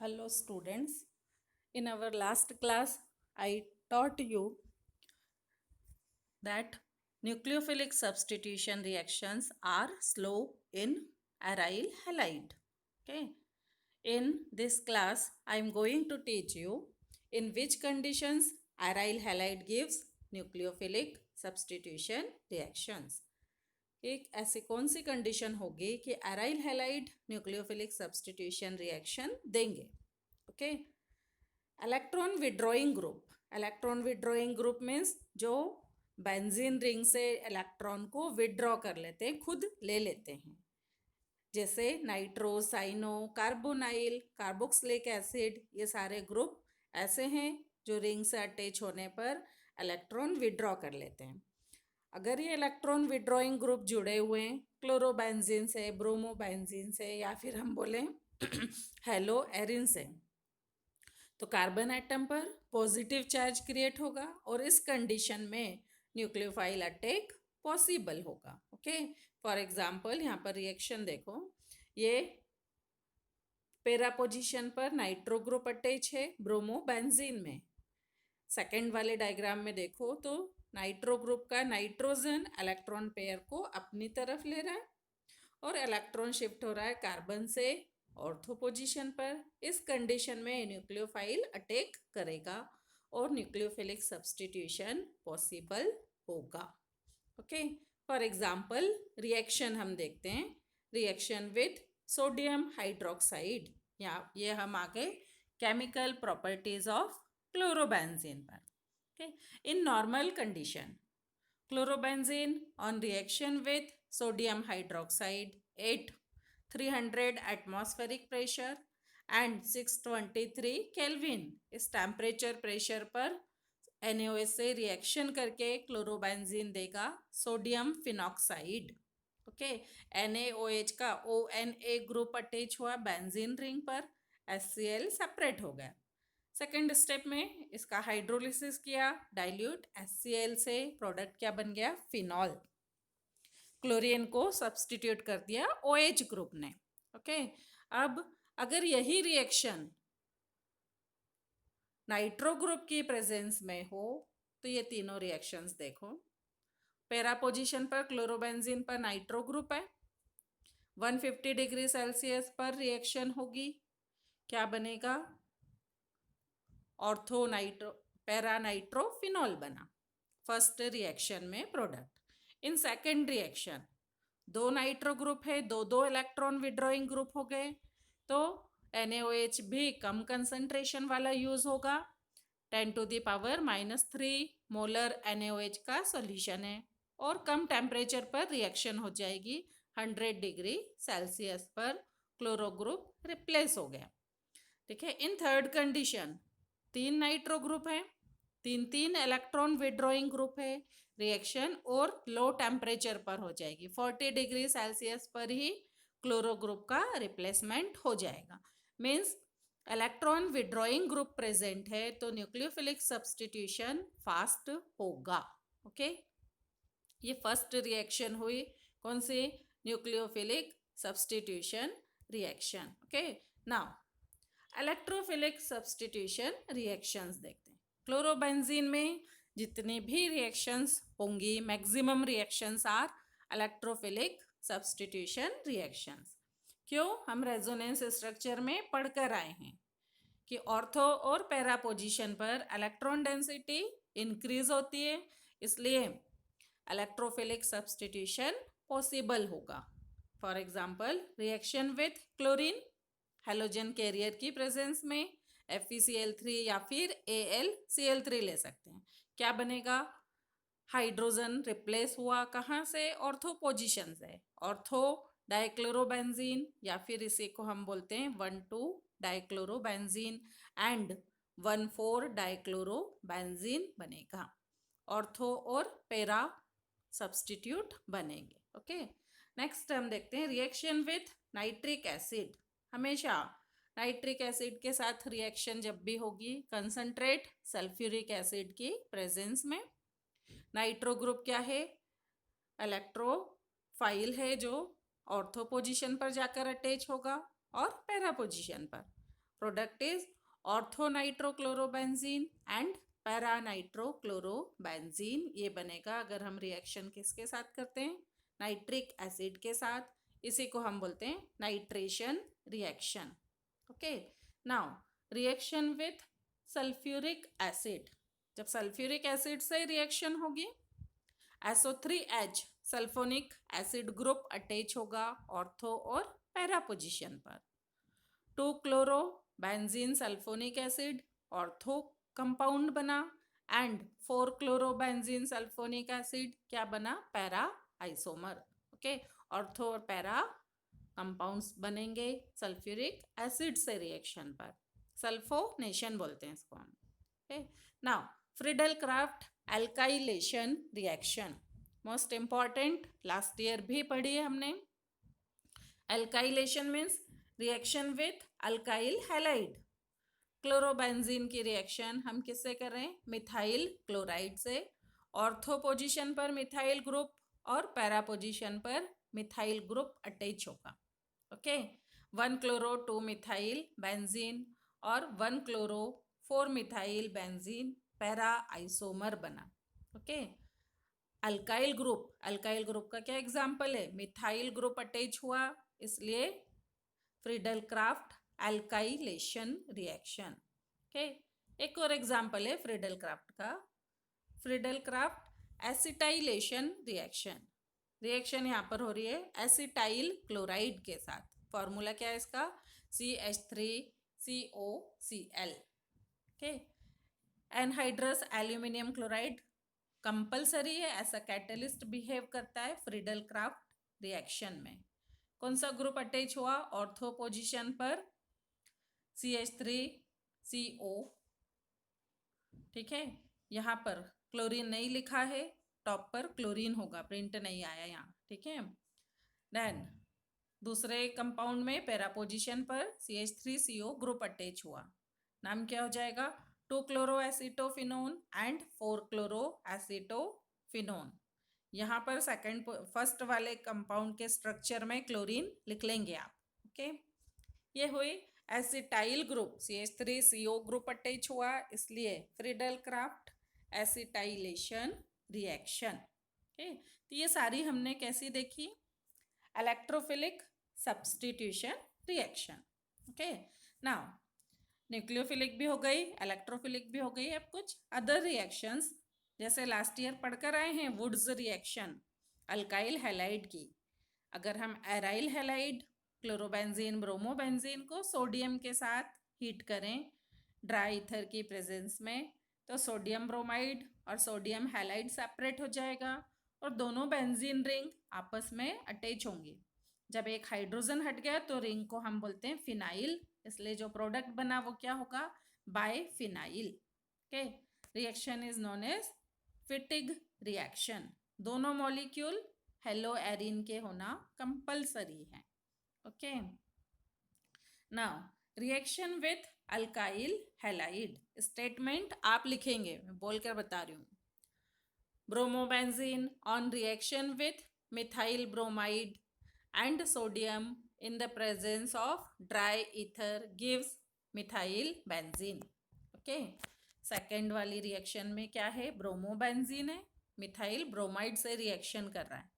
Hello students, in our last class I taught you that nucleophilic substitution reactions are slow in aryl halide. Okay. In this class I am going to teach you in which conditions aryl halide gives nucleophilic substitution reactions. एक ऐसी कौन सी condition होगी कि aryl halide nucleophilic substitution reaction देंगे. Okay. Electron withdrawing group means जो benzene ring से electron को withdraw कर लेते हैं, खुद ले लेते हैं, जैसे nitro, cyano, carbonyl, carboxylic acid. ये सारे ग्रुप ऐसे हैं जो रिंग से अटैच होने पर इलेक्ट्रॉन विड्रॉ कर लेते हैं. अगर ये इलेक्ट्रॉन विड्रॉइंग ग्रुप जुड़े हुए हैं क्लोरोबेंजीन से, ब्रोमोबेंजीन से, या फिर हम बोले हेलो एरिन से, तो कार्बन एटम पर पॉजिटिव चार्ज क्रिएट होगा और इस कंडीशन में न्यूक्लियोफाइल अटैक पॉसिबल होगा. ओके. फॉर एग्जांपल यहाँ पर रिएक्शन देखो, ये पैरा पोजीशन पर नाइट्रो ग्रुप अटैच है ब्रोमोबेंजीन में. सेकेंड वाले डायग्राम में देखो तो नाइट्रो ग्रुप का नाइट्रोजन इलेक्ट्रॉन पेयर को अपनी तरफ ले रहा है और इलेक्ट्रॉन शिफ्ट हो रहा है कार्बन से ऑर्थो पोजीशन पर. इस कंडीशन में न्यूक्लियोफाइल अटैक करेगा और न्यूक्लियोफिलिक सब्स्टिट्यूशन पॉसिबल होगा. ओके. फॉर एग्जांपल रिएक्शन हम देखते हैं, रिएक्शन विथ सोडियम हाइड्रोक्साइड. या ये हम आगे केमिकल प्रॉपर्टीज ऑफ क्लोरोबेंजीन पर. Okay. In normal condition chlorobenzene on reaction with sodium hydroxide at 300 atmospheric pressure and 623 Kelvin इस टेम्परेचर प्रेशर पर NaOH से रिएक्शन करके क्लोरोबेंजीन देगा सोडियम फिनॉक्साइड. ओके. NaOH का ONA ग्रुप अटैच हुआ benzene ring पर, HCl separate हो गया. सेकेंड स्टेप में इसका हाइड्रोलिसिस किया, डाइल्यूट HCl से प्रोडक्ट क्या बन गया, फिनॉल. क्लोरीन को सब्स्टिट्यूट कर दिया OH ग्रुप ने. ओके. अब अगर यही रिएक्शन नाइट्रो ग्रुप की प्रेजेंस में हो तो ये तीनों रिएक्शंस देखो. पैरा पोजीशन पर क्लोरोबेंजीन पर नाइट्रो ग्रुप है, 150 डिग्री सेल्सियस पर रिएक्शन होगी, क्या बनेगा, ortho nitro para nitro phenol बना फर्स्ट रिएक्शन में प्रोडक्ट. इन सेकेंड रिएक्शन दो नाइट्रो ग्रुप है, दो इलेक्ट्रॉन विड्रॉइंग ग्रुप हो गए, तो NaOH भी कम कंसंट्रेशन वाला यूज होगा. 10⁻³ मोलर NaOH का सॉल्यूशन है और कम टेम्परेचर पर रिएक्शन हो जाएगी, 100 डिग्री सेल्सियस पर क्लोरो ग्रुप रिप्लेस हो गया. ठीक है. In third condition 3 nitro group है, 3 इलेक्ट्रॉन विड्रॉइंग ग्रुप है, रिएक्शन और लो टेम्परेचर पर हो जाएगी, 40 डिग्री सेल्सियस पर ही क्लोरो ग्रुप का रिप्लेसमेंट हो जाएगा. Means electron withdrawing group present है तो न्यूक्लियोफिलिक सब्स्टिट्यूशन फास्ट होगा. ओके. ये फर्स्ट रिएक्शन हुई, कौन सी, nucleophilic substitution reaction. Okay. Now electrophilic substitution reactions देखते हैं. क्लोरोबेंजीन में जितनी भी रिएक्शंस होंगी, maximum reactions are electrophilic substitution reactions. क्यों, हम रेजोनेंस स्ट्रक्चर में पढ़कर आए हैं कि ऑर्थो और पैरा पोजीशन पर इलेक्ट्रॉन डेंसिटी इंक्रीज होती है, इसलिए इलेक्ट्रोफिलिक सब्स्टिट्यूशन पॉसिबल होगा. For example reaction with chlorine halogen carrier की प्रेजेंस में FeCl3 या फिर AlCl3 ले सकते हैं. क्या बनेगा, हाइड्रोजन रिप्लेस हुआ कहाँ से, ऑर्थो पोजीशन से, ऑर्थो डाइक्लोरोबेंजीन या फिर इसी को हम बोलते हैं 1,2 डाइक्लोरोबेंजीन एंड 1,4 डाइक्लोरोबेंजीन बनेगा. ऑर्थो और पैरा सब्स्टिट्यूट बनेंगे. ओके. नेक्स्ट हम देखते हैं रिएक्शन विथ नाइट्रिक एसिड. हमेशा नाइट्रिक एसिड के साथ रिएक्शन जब भी होगी कंसंट्रेट सल्फ्यूरिक एसिड की प्रेजेंस में. नाइट्रो ग्रुप क्या है, इलेक्ट्रोफाइल है जो ऑर्थो पोजीशन पर जाकर अटैच होगा और पैरा पोजीशन पर. Product is orthonitrochlorobenzene and paranitrochlorobenzene. ये बनेगा अगर हम रिएक्शन किसके साथ करते हैं, नाइट्रिक एसिड के साथ। इसी को हम बोलते हैं nitration reaction. Okay, now reaction with sulphuric acid. जब सल्फ्यूरिक एसिड से रिएक्शन होगी, SO3H sulphonic acid group attach होगा ऑर्थो और पैरा पोजीशन पर। 2 chloro benzene sulphonic acid ortho compound बना and 4 chloro benzene sulphonic acid क्या बना, पैरा आइसोमर। ओके, ऑर्थो और पैरा कंपाउंड्स बनेंगे सल्फ्यूरिक एसिड से रिएक्शन पर, सल्फोनेशन बोलते हैं इसको हम। Okay, now Friedel Crafts alkylation reaction, most important, last year भी पढ़ी है हमने। Alkylation means reaction with alkyl halide. Chlorobenzene की रिएक्शन हम किससे कर रहे हैं, मिथाइल क्लोराइड से। ऑर्थो पोजीशन पर मिथाइल ग्रुप और पैरा पोजीशन पर मिथाइल ग्रुप अटैच होगा। ओके, 1 क्लोरो 2 मिथाइल बेंजीन और 1 chloro 4 methyl benzene para isomer बना। ओके, अल्काइल ग्रुप का क्या एग्जाम्पल है, मिथाइल ग्रुप अटैच हुआ, इसलिए Friedel Crafts alkylation reaction. Okay, एक और एग्जाम्पल है फ्रीडल क्राफ्ट का, Friedel craft acetylation reaction. Reaction यहाँ पर हो रही है एसिटाइल क्लोराइड के साथ। फॉर्मूला क्या है इसका, CH3COCl। Okay, anhydrous aluminium chloride compulsory है, ऐसा कैटलिस्ट बिहेव करता है फ्रीडल क्राफ्ट रिएक्शन में। कौन सा ग्रुप अटैच हुआ, ऑर्थो पोजीशन पर CH3CO। ठीक है, यहाँ पर क्लोरीन नहीं लिखा है, टॉप पर क्लोरीन होगा, प्रिंट नहीं आया यहाँ। ठीक है, देन दूसरे कंपाउंड में पैरा पोजीशन पर CH3CO ग्रुप अटैच हुआ, नाम क्या हो जाएगा, 2 chloro acetophenone and 4 chloro acetophenone. यहाँ पर फर्स्ट वाले कंपाउंड के स्ट्रक्चर में क्लोरीन लिख लेंगे आप। ओके, ये हुई acetyl group, CH3CO group attach हुआ, इसलिए Friedel craft acetylation reaction. Okay, तो ये सारी हमने कैसी देखी, electrophilic substitution reaction. Okay, now nucleophilic भी हो गई, इलेक्ट्रोफिलिक भी हो गई। अब कुछ अदर रिएक्शंस जैसे लास्ट ईयर पढ़कर आए हैं, वुड्स रिएक्शन अल्काइल हैलाइड की। अगर हम एराइल हैलाइड क्लोरोबेंजीन ब्रोमोबेंजीन को सोडियम के साथ हीट करें ड्राई ईथर की प्रेजेंस में, तो सोडियम ब्रोमाइड और सोडियम हैलाइड सेपरेट हो जाएगा और दोनों बेंजीन रिंग आपस में अटैच होंगी। जब एक हाइड्रोजन हट गया तो रिंग को हम बोलते हैं फिनाइल, इसलिए जो प्रोडक्ट बना वो क्या होगा, biphenyl. Okay, reaction is known as Fittig reaction. दोनों मॉलिक्यूल हेलो एरिन के होना कंपलसरी है। Okay, now reaction with alkyl halide, statement आप लिखेंगे, मैं बोलकर बता रही हूँ। Bromobenzene on reaction with methyl bromide and sodium in the presence of dry ether gives methyl benzene. Okay, second वाली रिएक्शन में क्या है, ब्रोमोबेंजीन है, मिथाइल ब्रोमाइड से रिएक्शन कर रहा है,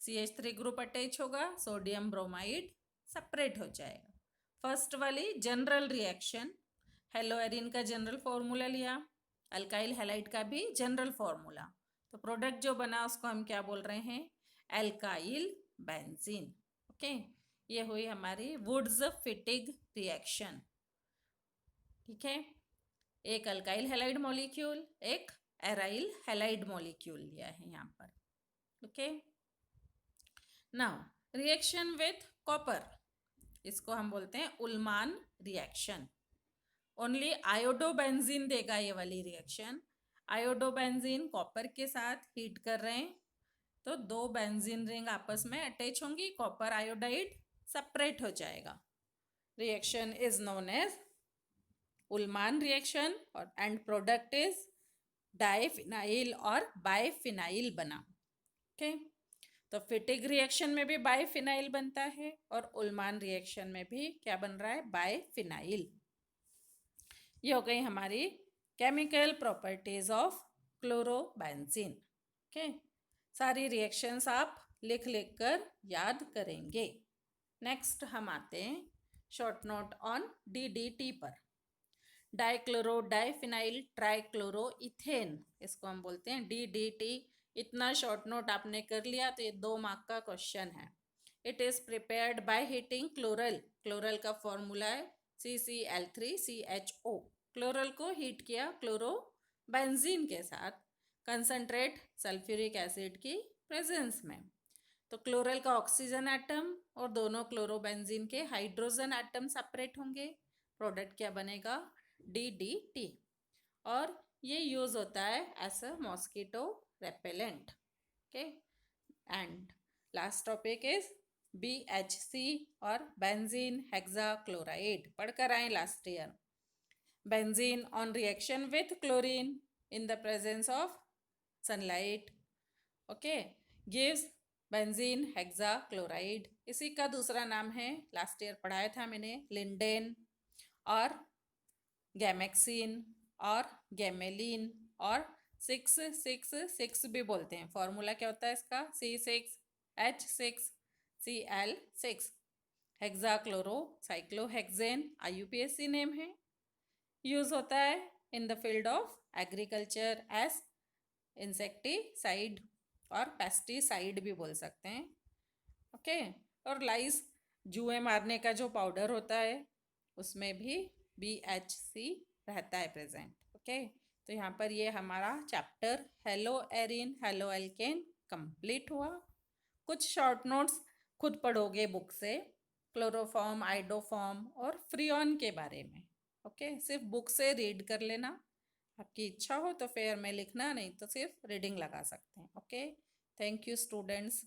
CH3 ग्रुप अटैच होगा, सोडियम ब्रोमाइड सेपरेट हो जाएगा। फर्स्ट वाली जनरल रिएक्शन, हेलो एरिन का जनरल फॉर्मूला लिया, अल्काइल हैलाइड का भी जनरल फॉर्मूला, तो प्रोडक्ट जो बना उसको हम क्या बोल रहे हैं, एल्काइल बेंजीन। ओके, ये हुई हमारी वुड्स फिटिग रिएक्शन। ठीक है, एक अल्काइल हैलाइड मॉलिक्यूल, एक एराइल हैलाइड मॉलिक्यूल लिया है यहाँ पर। Okay, now reaction with copper, इसको हम बोलते हैं उल्मान रिएक्शन। ओनली आयोडोबेंजीन देगा ये वाली रिएक्शन। आयोडोबेंजीन कॉपर के साथ हीट कर रहे हैं, तो दो बेंजीन रिंग आपस में अटैच होंगी, कॉपर आयोडाइड सेपरेट हो जाएगा। Reaction is known as Ullmann reaction और एंड प्रोडक्ट इज डाइफिनाइल और बाइफिनाइल बना। ओके, तो फिटिग रिएक्शन में भी बाइफिनाइल बनता है और उल्मान रिएक्शन में भी क्या बन रहा है, बाइफिनाइल। ये हो गई हमारी chemical properties of chlorobenzene. Okay, सारी रिएक्शंस आप लिख लिख कर याद करेंगे। नेक्स्ट हम आते हैं शॉर्ट नोट ऑन DDT पर। डाइक्लोरो डाइफिनाइल ट्राइक्लोरो इथेन, इसको हम बोलते हैं DDT। इतना शॉर्ट नोट आपने कर लिया तो ये 2 मार्क का क्वेश्चन है। It is prepared by heating chloral. Chloral का फॉर्मूला है CCl3CHO। क्लोरल को हीट किया क्लोरो बेंजीन के साथ कंसंट्रेट सल्फ्यूरिक एसिड की प्रेजेंस में। तो क्लोरल का ऑक्सीजन एटम और दोनों क्लोरोबेंजीन के हाइड्रोजन एटम सेपरेट होंगे। प्रोडक्ट क्या बनेगा? DDT। और ये यूज होता है as a mosquito repellent. Okay, and last topic is BHC और बेंजीन हेक्साक्लोराइड, पढ़कर आए last year. Benzene on reaction with chlorine in the presence of sunlight, okay, gives benzene hexachloride. इसी का दूसरा नाम है, लास्ट ईयर पढ़ाया था मैंने, लिंडेन और गैमेक्सिन और गैमेलिन और 666 भी बोलते हैं। फॉर्मूला क्या होता है इसका? C6H6Cl6। Hexachlorocyclohexane IUPAC name है। यूज होता है in the field of agriculture as insecticide और पेस्टिसाइड भी बोल सकते हैं। ओके, और लाइस जुए मारने का जो पाउडर होता है उसमें भी BHC रहता है प्रेजेंट। ओके, तो यहाँ पर ये हमारा chapter hello Erin halo alkane complete हुआ। कुछ शॉर्ट नोट्स खुद पढ़ोगे बुक से, क्लोरोफॉर्म, आइडोफॉर्म और फ्रीऑन के बारे में। ओके, सिर्फ बुक से रीड कर लेना, आपकी इच्छा हो तो फेयर में लिखना, नहीं तो सिर्फ रीडिंग लगा सकते हैं। Okay, thank you students.